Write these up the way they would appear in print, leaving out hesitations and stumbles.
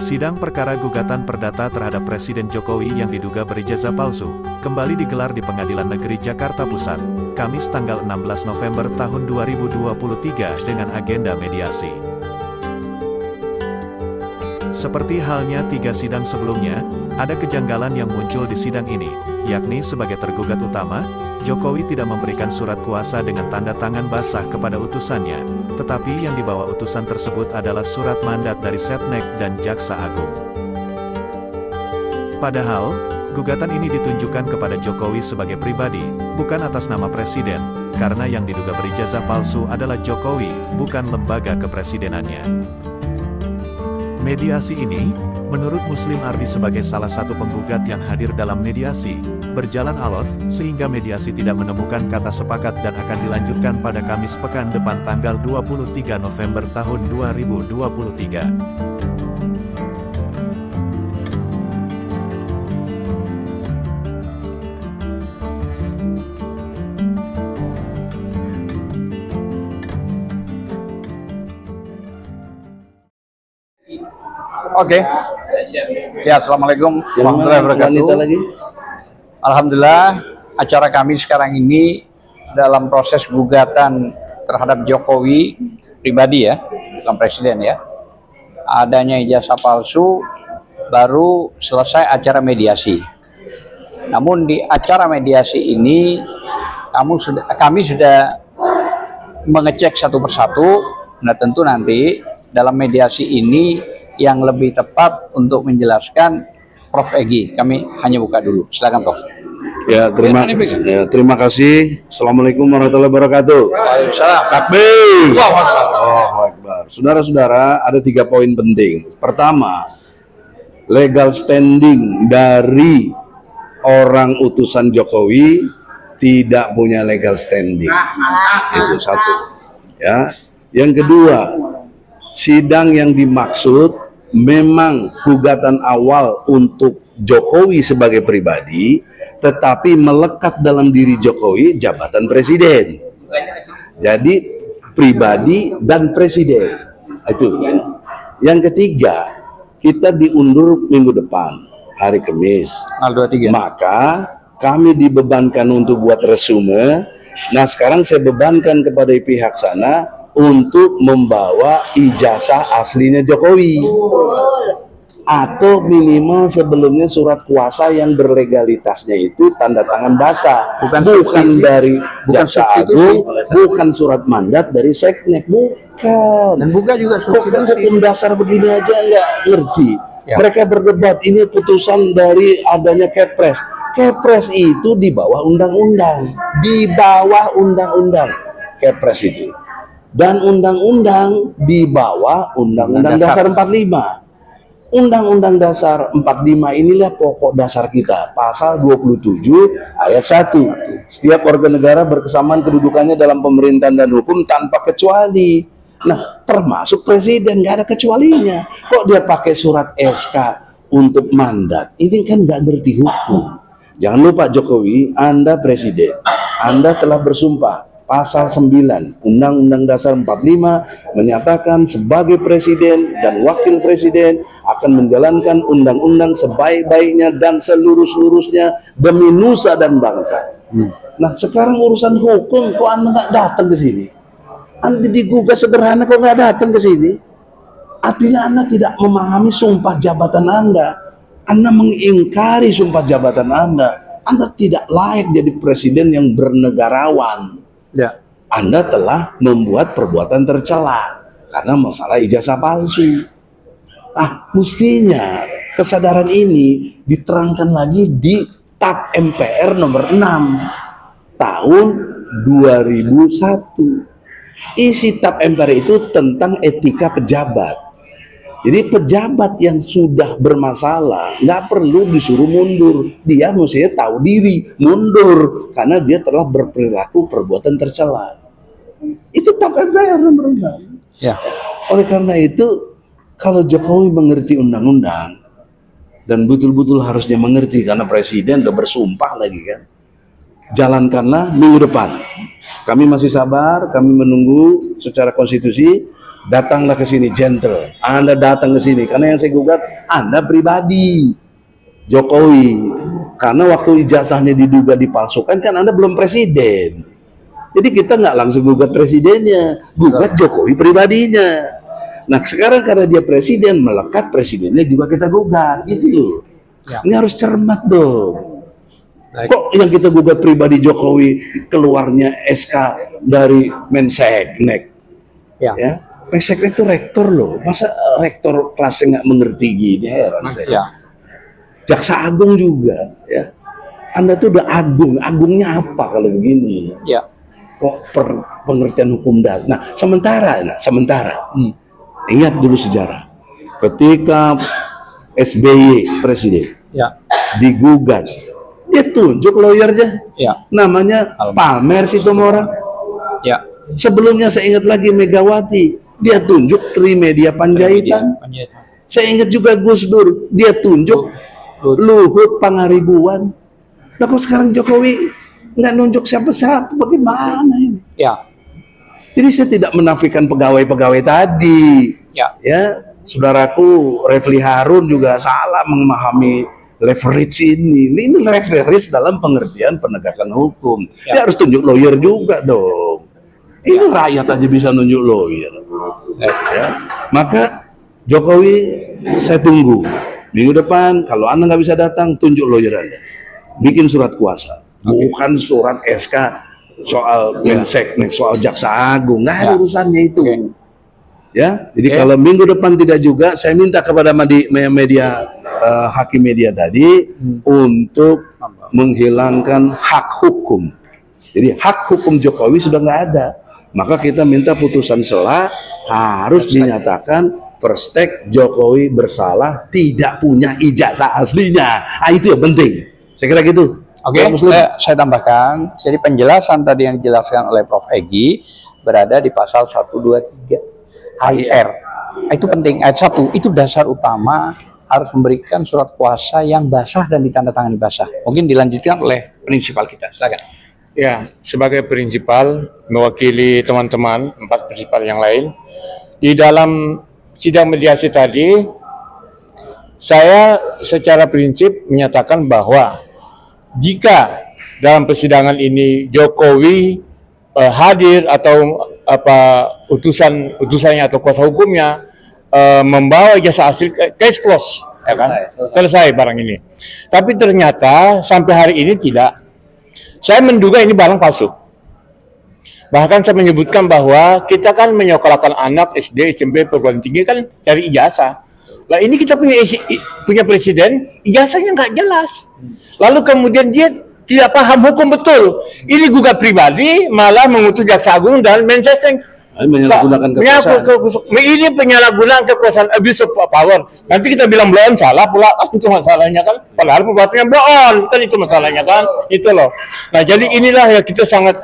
Sidang perkara gugatan perdata terhadap Presiden Jokowi yang diduga berijazah palsu, kembali digelar di Pengadilan Negeri Jakarta Pusat, Kamis tanggal 16 November tahun 2023 dengan agenda mediasi. Seperti halnya 3 sidang sebelumnya, ada kejanggalan yang muncul di sidang ini, yakni sebagai tergugat utama, Jokowi tidak memberikan surat kuasa dengan tanda tangan basah kepada utusannya, tetapi yang dibawa utusan tersebut adalah surat mandat dari Setnek dan Jaksa Agung. Padahal, gugatan ini ditunjukkan kepada Jokowi sebagai pribadi, bukan atas nama Presiden, karena yang diduga berijazah palsu adalah Jokowi, bukan lembaga kepresidenannya. Mediasi ini, menurut Muslim Ardi sebagai salah satu penggugat yang hadir dalam mediasi, berjalan alot, sehingga mediasi tidak menemukan kata sepakat dan akan dilanjutkan pada Kamis pekan depan tanggal 23 November tahun 2023. Oke. Ya, assalamualaikum warahmatullahi wabarakatuh. Alhamdulillah, acara kami sekarang ini dalam proses gugatan terhadap Jokowi pribadi ya, bukan presiden ya. Adanya ijazah palsu, baru selesai acara mediasi. Namun di acara mediasi ini kami sudah mengecek satu persatu. Nah, tentu nanti dalam mediasi ini yang lebih tepat untuk menjelaskan Prof. Egy. Kami hanya buka dulu. Silakan, Prof. Ya, terima kasih. Assalamualaikum warahmatullahi wabarakatuh. Waalaikumsalam. Takbir. Allahu Akbar. Saudara-saudara, ada 3 poin penting. Pertama, legal standing dari orang utusan Jokowi tidak punya legal standing. Itu satu. Ya. Yang kedua, sidang yang dimaksud memang gugatan awal untuk Jokowi sebagai pribadi, tetapi melekat dalam diri Jokowi jabatan presiden. Jadi pribadi dan presiden. Itu. Yang ketiga, kita diundur minggu depan, hari Kamis. Tanggal 23. Maka kami dibebankan untuk buat resume. Nah, sekarang saya bebankan kepada pihak sana untuk membawa ijazah aslinya Jokowi, atau minimal sebelumnya surat kuasa yang berlegalitasnya itu tanda tangan basah, bukan dari Jaksa Agung, bukan surat mandat dari Setnek, bukan. Dan bukan juga hukum dasar begini aja nggak ngerti. Ya. Mereka berdebat ini putusan dari adanya Kepres. Kepres itu di bawah undang-undang, Kepres itu. Dan undang-undang di bawah Undang-Undang Dasar 45. Undang-Undang Dasar 45 inilah pokok dasar kita. Pasal 27 ayat 1. Setiap warga negara berkesamaan kedudukannya dalam pemerintahan dan hukum tanpa kecuali. Nah, termasuk presiden, nggak ada kecualinya. Kok dia pakai surat SK untuk mandat? Ini kan nggak ngerti hukum. Jangan lupa Jokowi, Anda presiden. Anda telah bersumpah. Pasal 9 Undang-Undang Dasar 45 menyatakan sebagai presiden dan wakil presiden akan menjalankan undang-undang sebaik-baiknya dan seluruh-seluruhnya demi nusa dan bangsa. Nah, sekarang urusan hukum, kok Anda nggak datang ke sini? Anda digugat sederhana, kok nggak datang ke sini? Artinya Anda tidak memahami sumpah jabatan Anda. Anda mengingkari sumpah jabatan Anda. Anda tidak layak jadi presiden yang bernegarawan. Ya. Anda telah membuat perbuatan tercela karena masalah ijazah palsu. Mestinya kesadaran ini diterangkan lagi di TAP MPR nomor 6 tahun 2001. Isi TAP MPR itu tentang etika pejabat. Jadi pejabat yang sudah bermasalah nggak perlu disuruh mundur. Dia mestinya tahu diri, mundur karena dia telah berperilaku perbuatan tercela. Itu TAP MPR nomor 6. Ya. Oleh karena itu, kalau Jokowi mengerti undang-undang dan betul-betul harusnya mengerti karena presiden udah bersumpah lagi kan, jalankanlah minggu depan. Kami masih sabar, kami menunggu secara konstitusi datanglah ke sini gentle. Anda datang ke sini karena yang saya gugat Anda pribadi, Jokowi. Karena waktu ijazahnya diduga dipalsukan kan Anda belum presiden. Jadi kita nggak langsung gugat presidennya, gugat Jokowi pribadinya. Nah sekarang karena dia presiden, melekat presidennya juga kita gugat, gitu loh. Ya. Ini harus cermat dong. Baik. Kok yang kita gugat pribadi Jokowi keluarnya SK dari Menseknek? Ya. Menseknek itu rektor loh, masa rektor kelasnya nggak mengerti gini, heran saya. Ya. Jaksa Agung juga, ya. Anda tuh udah agung, agungnya apa kalau begini? Ya. Kok pengertian hukum dasar? Nah, sementara. Ingat dulu sejarah. Ketika SBY presiden, ya, digugat, dia tunjuk lawyernya, ya, namanya Palmer Sitomorang. Ya. Sebelumnya saya ingat lagi Megawati, dia tunjuk Trimedia Panjaitan. Saya ingat juga Gus Dur, dia tunjuk Luhut Pangaribuan. Nah kok sekarang Jokowi nggak nunjuk siapa-siapa, bagaimana ini? Ya. Jadi saya tidak menafikan pegawai-pegawai tadi. Ya, saudaraku Refli Harun juga salah memahami leverage ini. Ini leverage dalam pengertian penegakan hukum. Ya. Dia harus tunjuk lawyer juga dong. Ini rakyat aja bisa nunjuk lawyer. Ya. Maka Jokowi saya tunggu. Minggu depan kalau Anda nggak bisa datang, tunjuk lawyer Anda. Bikin surat kuasa. Bukan surat SK soal Menseknek, soal Jaksa Agung, nggak ada urusannya itu. Ya, jadi kalau minggu depan tidak juga, saya minta kepada media hakim media tadi untuk menghilangkan hak hukum. Jadi hak hukum Jokowi sudah nggak ada, maka kita minta putusan sela harus dinyatakan first take Jokowi bersalah, tidak punya ijazah aslinya. Itu yang penting. Saya kira gitu. Oke, saya tambahkan. Jadi penjelasan tadi yang dijelaskan oleh Prof. Egy berada di pasal 123 HIR. Itu penting. Ayat 1 itu dasar utama, harus memberikan surat kuasa yang basah dan ditandatangani basah. Mungkin dilanjutkan oleh prinsipal kita. Silakan. Ya, sebagai prinsipal mewakili teman-teman 4 prinsipal yang lain di dalam sidang mediasi tadi, saya secara prinsip menyatakan bahwa jika dalam persidangan ini Jokowi hadir atau utusannya atau kuasa hukumnya membawa ijazah asli, case close, ya kan? Selesai barang ini. Tapi ternyata sampai hari ini tidak. Saya menduga ini barang palsu. Bahkan saya menyebutkan bahwa kita kan menyekolahkan anak SD, SMP, perguruan tinggi kan cari ijazah. Lah ini kita punya presiden, ijazahnya nggak jelas. Lalu kemudian dia tidak paham hukum betul. Ini gugat pribadi, malah mengutus Jaksa Agung dan Menseknek. Menyalahgunakan kekuasaan. Ini penyalahgunaan kekuasaan, abuse of power. Nanti kita bilang blow on, salah pula, itu masalahnya kan. Padahal perbuatannya blow on, kan itu masalahnya kan. Itu loh. Nah jadi inilah yang kita sangat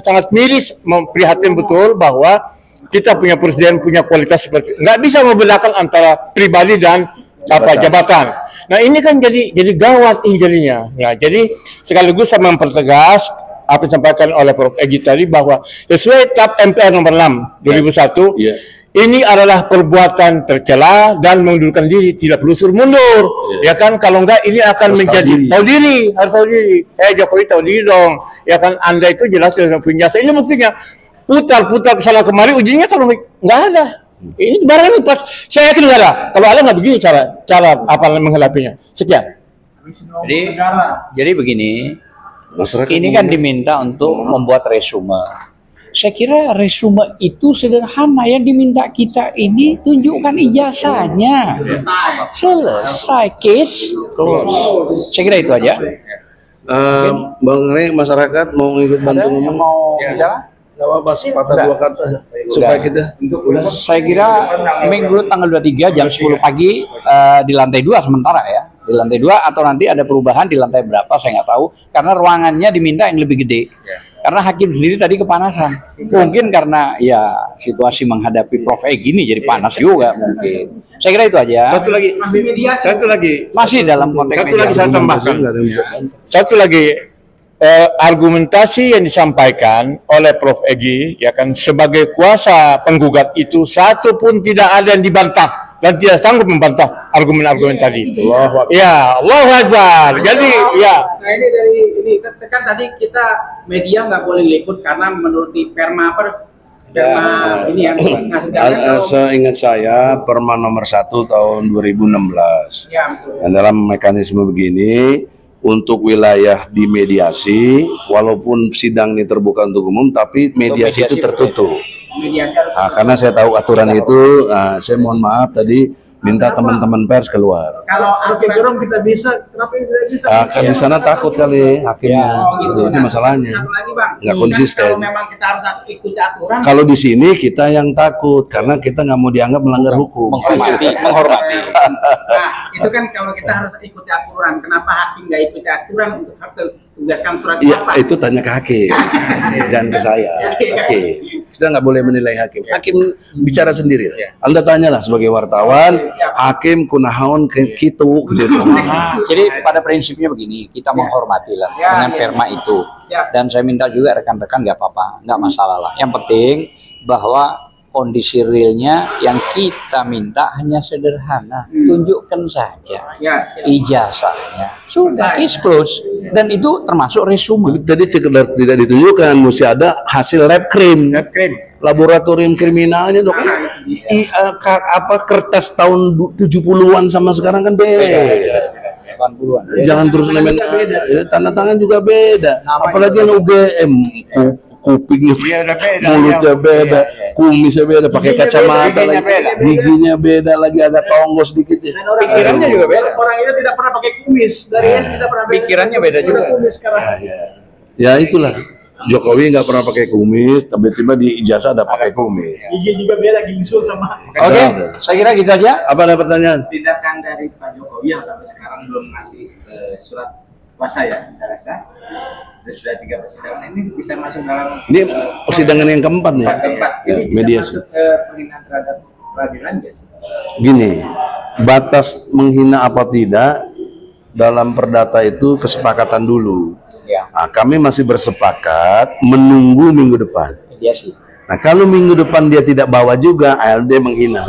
sangat miris, prihatin betul bahwa kita punya presiden punya kualitas seperti nggak bisa membedakan antara pribadi dan jabatan. Nah ini kan jadi gawat ini jadinya. Nah jadi sekaligus saya mempertegas apa yang disampaikan oleh Prof. Egy tadi bahwa sesuai TAP MPR nomor 6 2001 ini adalah perbuatan tercela dan mengundurkan diri, tidak perlu suruh mundur. Ya kan kalau enggak ini akan harus menjadi tahu diri. Jokowi tahu diri dong. Ya kan Anda itu jelas tidak punya jasa. Ini buktinya. Putar ke sana kemari, ujinya kalau nggak ada. Ini barang ini pas, saya yakin nggak ada. Kalau ada nggak begini cara menghadapinya. Sekian. Jadi begini, ini kan diminta untuk membuat resume. Saya kira resume itu sederhana, yang diminta kita ini tunjukkan ijazahnya. Selesai, case close. Saya kira itu aja. Bang Rey, masyarakat mau ikut bantu ngomong? Mau bicara? Patah 2 kata supaya kita. Saya kira minggu tanggal 23 jam 10 pagi di lantai 2 sementara ya. Di lantai 2 atau nanti ada perubahan di lantai berapa saya nggak tahu karena ruangannya diminta yang lebih gede. Karena hakim sendiri tadi kepanasan. Mungkin karena ya situasi menghadapi Prof. Egy ini jadi panas juga mungkin. Saya kira itu aja. Satu lagi. Masih dalam konteks satu lagi saya tambahkan. Satu lagi argumentasi yang disampaikan oleh Prof. Egi ya kan sebagai kuasa penggugat itu satu pun tidak ada yang dibantah dan tidak sanggup membantah argumen-argumen tadi. Ya, Allahu Akbar. Jadi ya. Nah ini kan tadi kita media nggak boleh liput karena menurut Perma ini ya. Seingat saya Perma nomor 1 tahun 2016. Ya, betul. Dan dalam mekanisme begini, untuk wilayah dimediasi, walaupun sidang ini terbuka untuk umum, tapi mediasi itu tertutup. Mediasi harus Karena saya tahu aturan itu, saya mohon maaf tadi minta teman-teman pers keluar. kalau aturan kita bisa, kenapa tidak bisa? Kan di sana takut kali hakimnya, itu masalahnya. Satu lagi Bang, Nggak kan konsisten. kalau memang kita harus ikuti aturan. Kalau di sini kita yang takut karena kita nggak mau dianggap melanggar hukum. Menghormati. Nah, itu kan kalau kita harus ikuti aturan. Kenapa hakim nggak ikuti aturan untuk tugaskan surat Iya, kuasa? itu tanya ke hakim, jangan ke saya. Oke, kita nggak boleh menilai hakim. Hakim bicara sendiri. Anda tanyalah sebagai wartawan, hakim kunahaon ke kitu gitu. Jadi pada prinsipnya begini, kita menghormati lah dengan Perma itu. Dan saya minta juga rekan-rekan nggak apa-apa, nggak masalah lah. Yang penting bahwa kondisi realnya yang kita minta hanya sederhana, tunjukkan saja Ya, siap. ijazahnya, sudah case close, dan itu termasuk resume. Tadi sekedar tidak ditunjukkan, mesti ada hasil lab krim, laboratorium kriminalnya dong kan. Kertas tahun 70-an sama sekarang kan beda. 80-an. Jangan terus nemen tanda tangan juga beda. Apalagi yang UGM, kupingnya mulutnya beda, kumisnya beda, pakai kacamata lagi, giginya beda lagi, agak tonggos sedikit. Pikirannya juga beda. Orang itu tidak pernah pakai kumis dari tidak pernah. Pikirannya beda juga. Kumis sekarang. Ya itulah. Jokowi nggak pernah pakai kumis, tiba-tiba di ijazah ada pakai kumis. Gigi juga beda, gingsul sama. Oke, saya kira gitu aja. Apa ada pertanyaan? Tindakan dari Pak Jokowi yang sampai sekarang belum ngasih surat kuasa ya, saya rasa. Dan sudah 3 persidangan ini bisa masuk dalam Ini persidangan yang keempat nih. tempat Ya, ini bisa mediasi. masuk ke penghinaan terhadap peradilan nggak sih? Gini, batas menghina apa tidak dalam perdata itu kesepakatan dulu. Ya, Nah, kami masih bersepakat menunggu minggu depan. mediasi. Nah, kalau minggu depan dia tidak bawa juga, ALD menghina.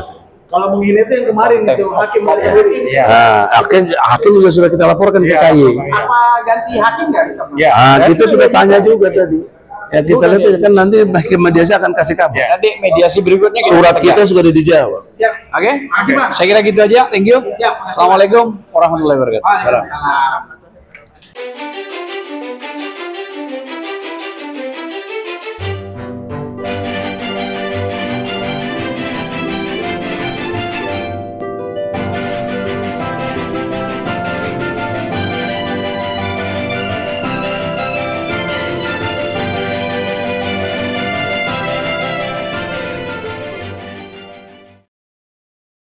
Kalau menghina itu yang kemarin itu hakim dari sendiri. Nah, hakim juga sudah kita laporkan ke KY. Apa ganti hakim nggak bisa? Kita sudah tanya juga tadi. Ya kita lihat kan nanti hakim mediasi akan kasih kabar. Nanti mediasi berikutnya Surat kita sudah dijawab. Siap. Oke, Makasih Pak. saya kira gitu aja. Thank you. Siap. Makasih. Assalamualaikum warahmatullahi wabarakatuh. Waalaikumsalam.